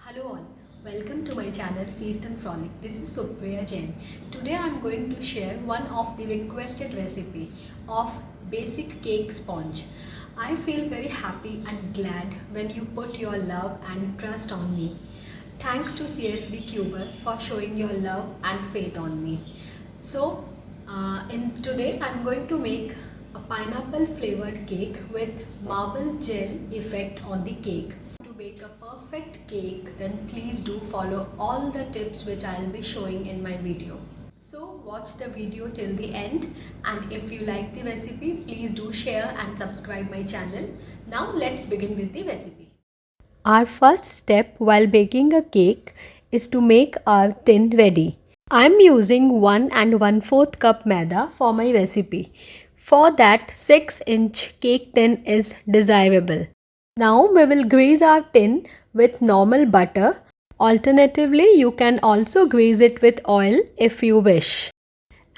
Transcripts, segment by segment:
Hello all, welcome to my channel Feast and Frolic. This is Supriya Jain. Today I am going to share one of the requested recipe of basic cake sponge. I feel very happy and glad when you put your love and trust on me. Thanks to CSB Cuber for showing your love and faith on me. So, in today I am going to make a pineapple flavored cake with marble gel effect on the cake. To bake a perfect cake, then please do follow all the tips which I will be showing in my video. So watch the video till the end, and if you like the recipe, please do share and subscribe my channel. Now let's begin with the recipe. Our first step while baking a cake is to make our tin ready. I am using 1 and 1/4 cup maida for my recipe. For that, 6-inch cake tin is desirable. Now we will grease our tin with normal butter. Alternatively, you can also grease it with oil if you wish.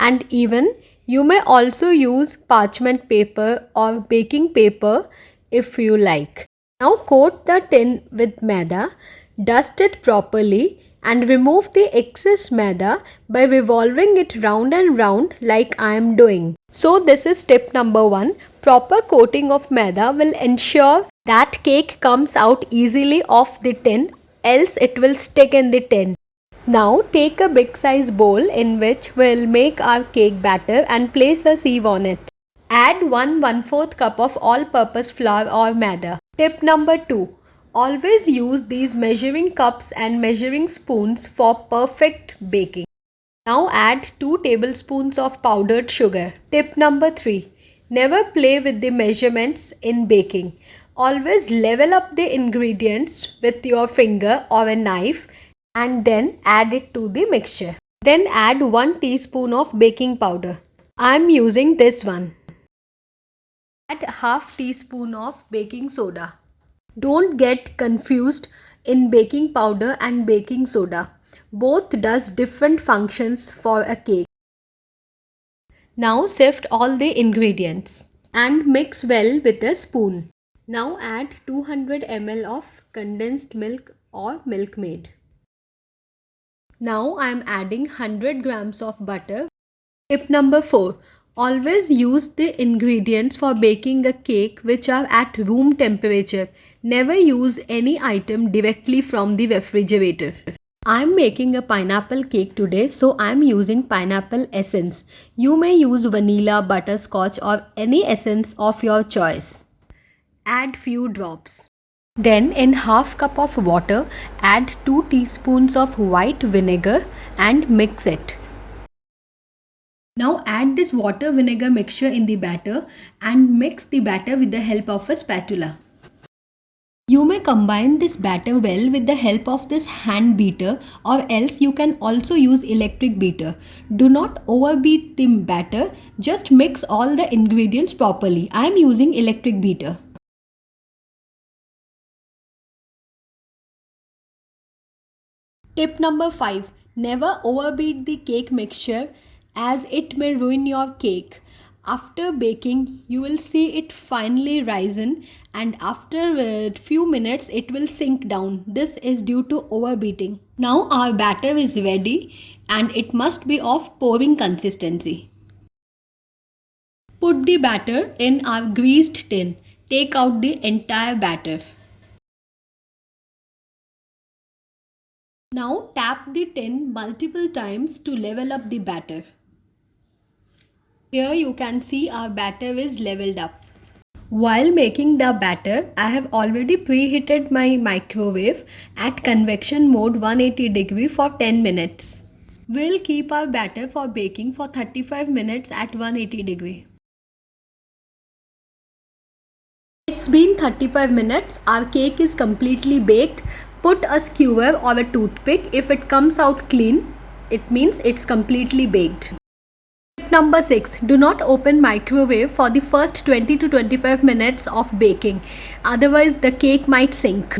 And even you may also use parchment paper or baking paper if you like. Now coat the tin with maida, dust it properly and remove the excess maida by revolving it round and round like I am doing. So this is tip number 1. Proper coating of maida will ensure that cake comes out easily off the tin, else it will stick in the tin. Now take a big size bowl in which we'll make our cake batter and place a sieve on it. Add 1/4 cup of all-purpose flour or maida. Tip number 2. Always use these measuring cups and measuring spoons for perfect baking. Now add 2 tablespoons of powdered sugar. Tip number 3. Never play with the measurements in baking. Always level up the ingredients with your finger or a knife and then add it to the mixture. Then add 1 teaspoon of baking powder. I am using this one. Add half teaspoon of baking soda. Don't get confused in baking powder and baking soda. Both does different functions for a cake. Now sift all the ingredients and mix well with a spoon. Now add 200 ml of condensed milk or Milkmaid. Now I am adding 100 grams of butter. Tip number 4. Always use the ingredients for baking a cake which are at room temperature. Never use any item directly from the refrigerator. I am making a pineapple cake today, so I am using pineapple essence. You may use vanilla, butterscotch or any essence of your choice. Add few drops. Then in half cup of water, add 2 teaspoons of white vinegar and mix it. Now add this water vinegar mixture in the batter and mix the batter with the help of a spatula. You may combine this batter well with the help of this hand beater, or else you can also use electric beater. Do not overbeat the batter, just mix all the ingredients properly. I am using electric beater. Tip number 5. Never overbeat the cake mixture as it may ruin your cake. After baking, you will see it finely risen, and after a few minutes it will sink down. This is due to overbeating. Now our batter is ready and it must be of pouring consistency. Put the batter in our greased tin. Take out the entire batter. Now tap the tin multiple times to level up the batter. Here you can see our batter is leveled up. While making the batter, I have already preheated my microwave at convection mode 180 degree for 10 minutes. We'll keep our batter for baking for 35 minutes at 180 degree. It's been 35 minutes. Our cake is completely baked. Put a skewer or a toothpick. If it comes out clean, it means it's completely baked. Tip number 6. Do not open microwave for the first 20 to 25 minutes of baking. Otherwise the cake might sink.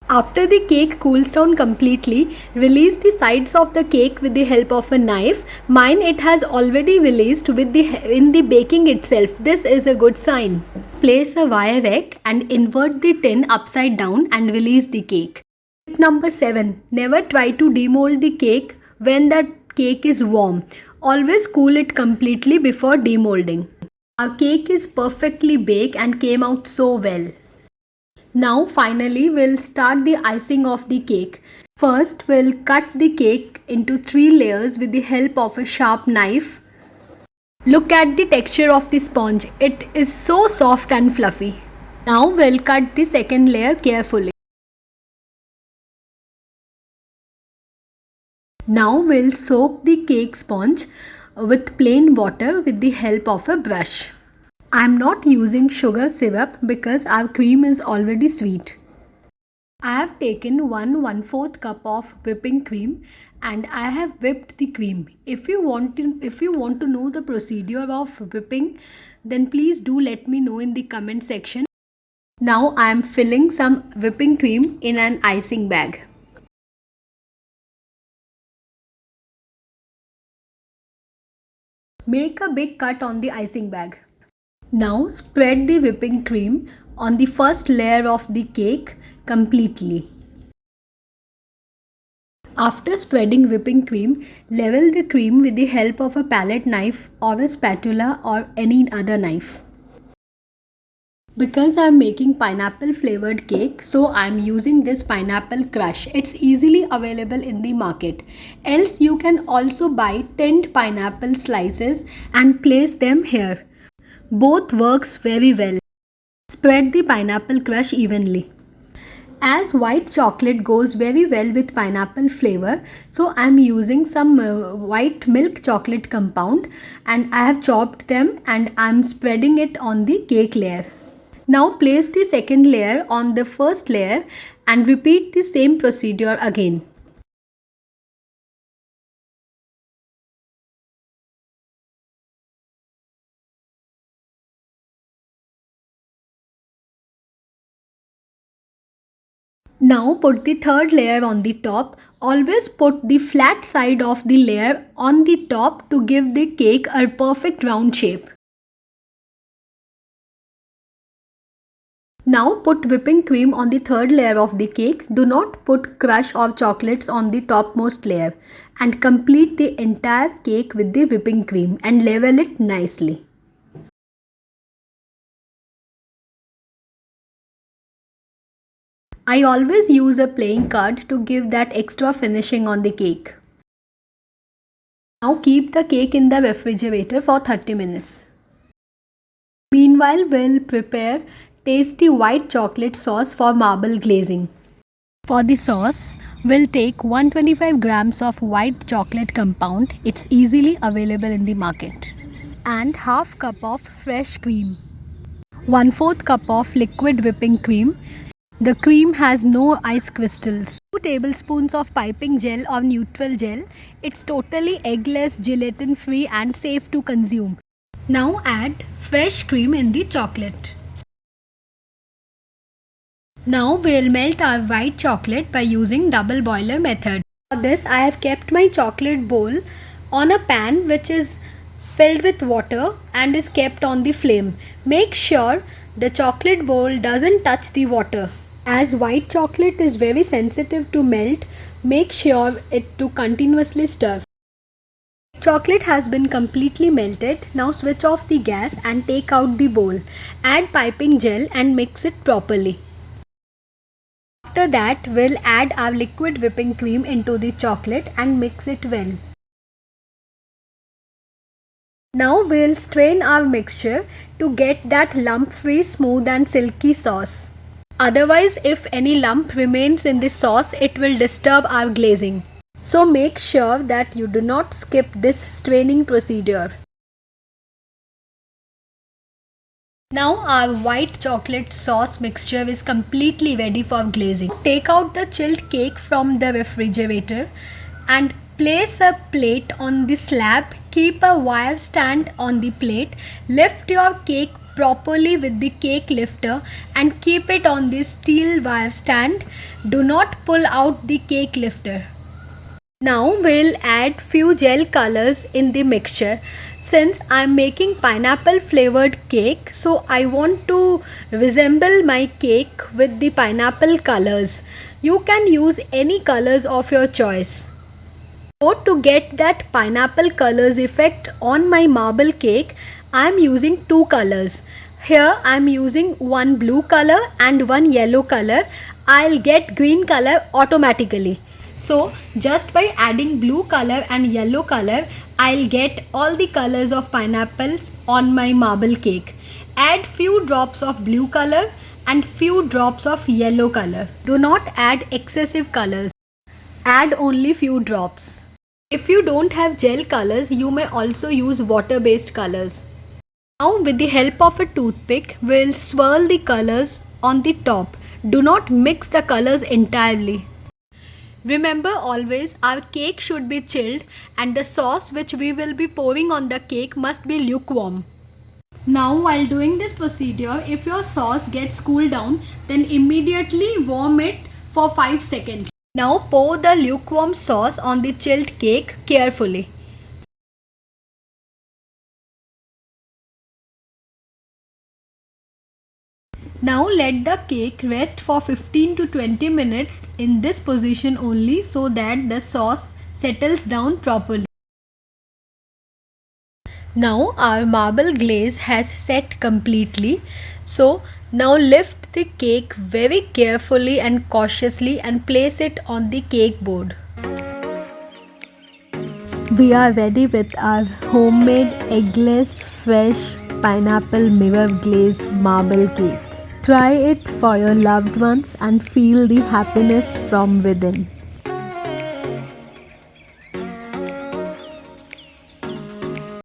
After the cake cools down completely, release the sides of the cake with the help of a knife. Mine it has already released in the baking itself. This is a good sign. Place a wire rack and invert the tin upside down and release the cake. Tip number 7. Never try to demold the cake when the cake is warm. Always cool it completely before demolding. Our cake is perfectly baked and came out so well. Now finally we'll start the icing of the cake. First we'll cut the cake into 3 layers with the help of a sharp knife. Look at the texture of the sponge. It is so soft and fluffy. Now we'll cut the second layer carefully. Now we'll soak the cake sponge with plain water with the help of a brush. I am not using sugar syrup because our cream is already sweet. I have taken 1/4 cup of whipping cream and I have whipped the cream. If you want to know the procedure of whipping, then please do let me know in the comment section. Now I am filling some whipping cream in an icing bag. Make a big cut on the icing bag. Now spread the whipping cream on the first layer of the cake completely. After spreading whipping cream, level the cream with the help of a palette knife or a spatula or any other knife. Because I am making pineapple flavored cake, so I am using this pineapple crush. It's easily available in the market. Else you can also buy tinned pineapple slices and place them here. Both works very well. Spread the pineapple crush evenly. As white chocolate goes very well with pineapple flavor, so I am using some white milk chocolate compound and I have chopped them and I am spreading it on the cake layer. Now place the second layer on the first layer and repeat the same procedure again. Now put the third layer on the top. Always put the flat side of the layer on the top to give the cake a perfect round shape. Now put whipping cream on the third layer of the cake. Do not put crush of chocolates on the topmost layer and complete the entire cake with the whipping cream and level it nicely. I always use a playing card to give that extra finishing on the cake. Now keep the cake in the refrigerator for 30 minutes. Meanwhile, we'll prepare tasty white chocolate sauce for marble glazing. For the sauce, we'll take 125 grams of white chocolate compound. It's easily available in the market. And half cup of fresh cream. 1/4 cup of liquid whipping cream. The cream has no ice crystals. 2 tablespoons of piping gel or neutral gel. It's totally eggless, gelatin free and safe to consume. Now add fresh cream in the chocolate. Now we'll melt our white chocolate by using double boiler method. For this I have kept my chocolate bowl on a pan which is filled with water and is kept on the flame. Make sure the chocolate bowl doesn't touch the water. As white chocolate is very sensitive to melt, make sure it to continuously stir. Chocolate has been completely melted. Now switch off the gas and take out the bowl. Add piping gel and mix it properly. After that, we'll add our liquid whipping cream into the chocolate and mix it well. Now we'll strain our mixture to get that lump-free, smooth and silky sauce. Otherwise, if any lump remains in the sauce, it will disturb our glazing. So make sure that you do not skip this straining procedure. Now our white chocolate sauce mixture is completely ready for glazing. Take out the chilled cake from the refrigerator and place a plate on the slab. Keep a wire stand on the plate. Lift your cake properly with the cake lifter and keep it on the steel wire stand. Do not pull out the cake lifter. Now we'll add few gel colors in the mixture. Since I'm making pineapple flavored cake, so I want to resemble my cake with the pineapple colors. You can use any colors of your choice. So to get that pineapple colors effect on my marble cake, I am using two colors. Here I am using one blue color and one yellow color. I'll get green color automatically. So just by adding blue color and yellow color, I'll get all the colors of pineapples on my marble cake. Add few drops of blue color and few drops of yellow color. Do not add excessive colors. Add only few drops. If you don't have gel colors, you may also use water-based colors. Now with the help of a toothpick, we'll swirl the colors on the top. Do not mix the colors entirely. Remember always, our cake should be chilled and the sauce which we will be pouring on the cake must be lukewarm. Now while doing this procedure, if your sauce gets cooled down, then immediately warm it for 5 seconds. Now pour the lukewarm sauce on the chilled cake carefully. Now let the cake rest for 15 to 20 minutes in this position only so that the sauce settles down properly. Now our marble glaze has set completely. So now lift the cake very carefully and cautiously and place it on the cake board. We are ready with our homemade eggless fresh pineapple mirror glaze marble cake. Try it for your loved ones and feel the happiness from within.